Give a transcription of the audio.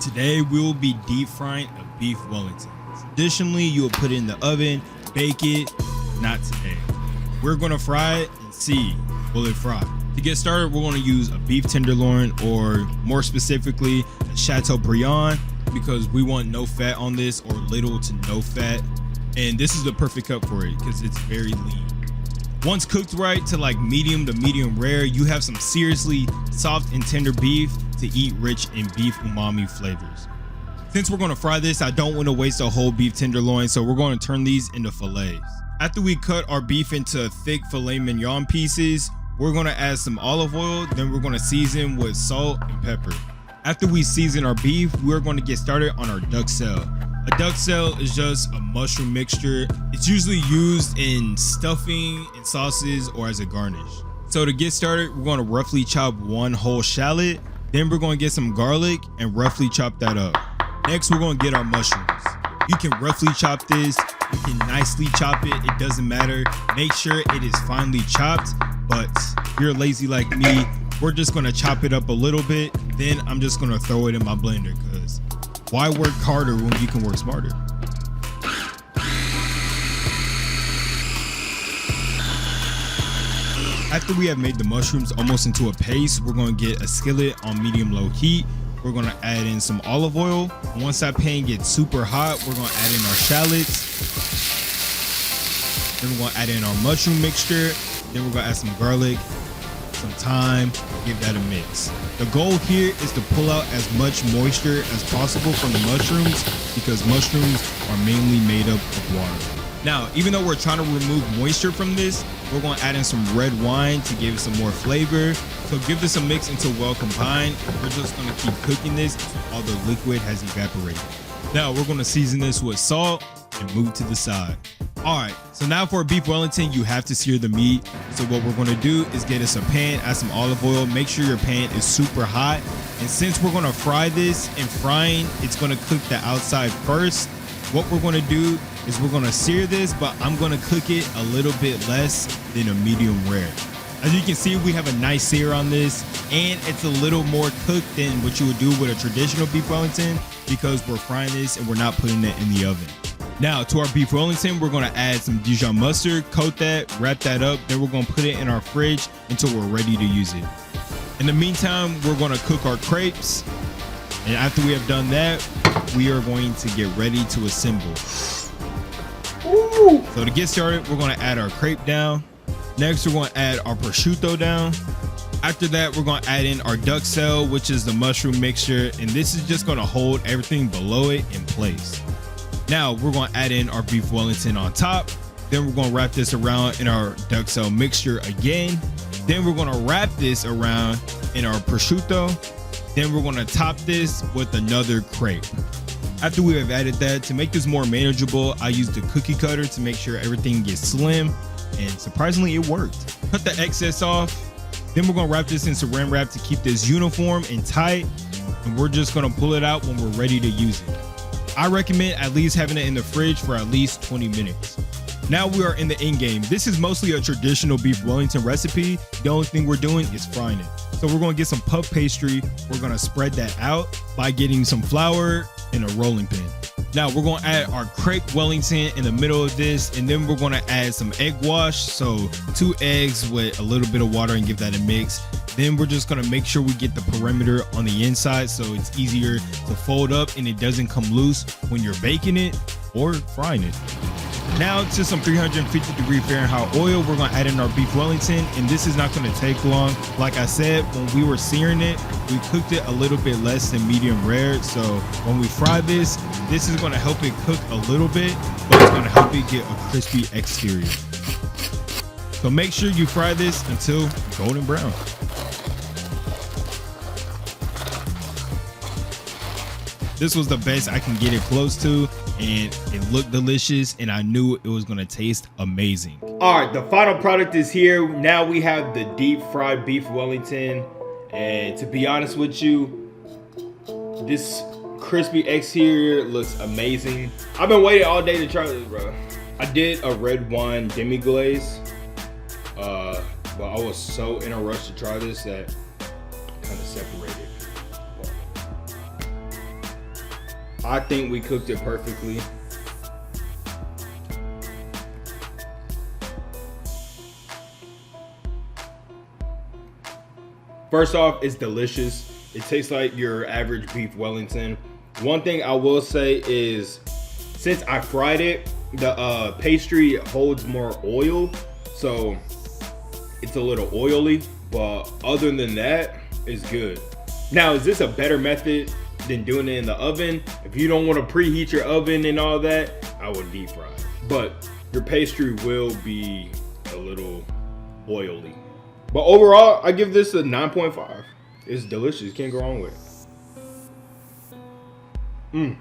Today we'll be deep frying a beef Wellington. Traditionally, you will put it in the oven, bake it. Not today. We're gonna fry it and see will it fry. To get started, we're gonna use a beef tenderloin, or more specifically, a Chateaubriand, because we want no fat on this, or little to no fat. And this is the perfect cut for it because it's very lean. Once cooked right to like medium to medium rare, you have some seriously soft and tender beef to eat, rich in beef umami flavors. Since we're going to fry this, I don't want to waste a whole beef tenderloin, so we're going to turn these into fillets. After we cut our beef into thick filet mignon pieces, we're going to add some olive oil, then we're going to season with salt and pepper. After we season our beef, we're going to get started on our duxelle. A duxelle is just a mushroom mixture. It's usually used in stuffing, in sauces, or as a garnish. So to get started, we're going to roughly chop one whole shallot. Then we're going to get some garlic and roughly chop that up. Next, we're going to get our mushrooms. You can roughly chop this. You can nicely chop it. It doesn't matter. Make sure it is finely chopped. But if you're lazy like me, we're just going to chop it up a little bit. Then I'm just going to throw it in my blender, because why work harder when you can work smarter? After we have made the mushrooms almost into a paste, we're going to get a skillet on medium-low heat. We're going to add in some olive oil. Once that pan gets super hot, we're going to add in our shallots. Then we're going to add in our mushroom mixture. Then we're going to add some garlic, some thyme, give that a mix. The goal here is to pull out as much moisture as possible from the mushrooms, because mushrooms are mainly made up of water. Now, even though we're trying to remove moisture from this, we're going to add in some red wine to give it some more flavor. So give this a mix until well combined. We're just going to keep cooking this until all the liquid has evaporated. Now we're going to season this with salt and move to the side. All right, so now for a beef Wellington, you have to sear the meat. So what we're going to do is get us a pan, add some olive oil, make sure your pan is super hot. And since we're going to fry this, in frying, it's going to cook the outside first. What we're going to do is we're going to sear this, but I'm going to cook it a little bit less than a medium rare. As you can see, we have a nice sear on this, and it's a little more cooked than what you would do with a traditional beef Wellington, because we're frying this and we're not putting it in the oven. Now to our beef Wellington, we're going to add some Dijon mustard, coat that, wrap that up, then we're going to put it in our fridge until we're ready to use it. In the meantime, we're going to cook our crepes, and after we have done that, we are going to get ready to assemble. Ooh. So to get started, we're going to add our crepe down. Next, we're going to add our prosciutto down. After that, we're going to add in our duxelle, which is the mushroom mixture, and this is just going to hold everything below it in place. Now we're going to add in our beef Wellington on top. Then we're going to wrap this around in our duxelle mixture again. Then we're going to wrap this around in our prosciutto. Then we're going to top this with another crepe. After we have added that, to make this more manageable, I used the cookie cutter to make sure everything gets slim, and surprisingly it worked. Cut the excess off. Then we're going to wrap this in saran wrap to keep this uniform and tight, and we're just going to pull it out when we're ready to use it. I recommend at least having it in the fridge for at least 20 minutes. Now we are in the end game. This is mostly a traditional beef Wellington recipe. The only thing we're doing is frying it. So we're going to get some puff pastry. We're going to spread that out by getting some flour in a rolling pin. Now we're going to add our crepe Wellington in the middle of this, and then we're going to add some egg wash. So 2 eggs with a little bit of water and give that a mix. Then we're just going to make sure we get the perimeter on the inside so it's easier to fold up and it doesn't come loose when you're baking it or frying it. Now to some 350-degree Fahrenheit oil, we're going to add in our beef Wellington, and this is not going to take long. Like I said, when we were searing it, we cooked it a little bit less than medium rare. So when we fry this, this is going to help it cook a little bit, but it's going to help it get a crispy exterior. So make sure you fry this until golden brown. This was the best I can get it close to, and it looked delicious, and I knew it was going to taste amazing. All right, the final product is here. Now we have the deep fried beef Wellington, and to be honest with you, this crispy exterior looks amazing. I've been waiting all day to try this, bro. I did a red wine demi glaze, but I was so in a rush to try this that I kind of separated. I think we cooked it perfectly. First off, it's delicious. It tastes like your average beef Wellington. One thing I will say is, since I fried it, the pastry holds more oil, so it's a little oily, but other than that, it's good. Now, is this a better method than doing it in the oven? If you don't want to preheat your oven and all that, I would deep fry it. But your pastry will be a little oily. But overall, I give this a 9.5. It's delicious. Can't go wrong with it.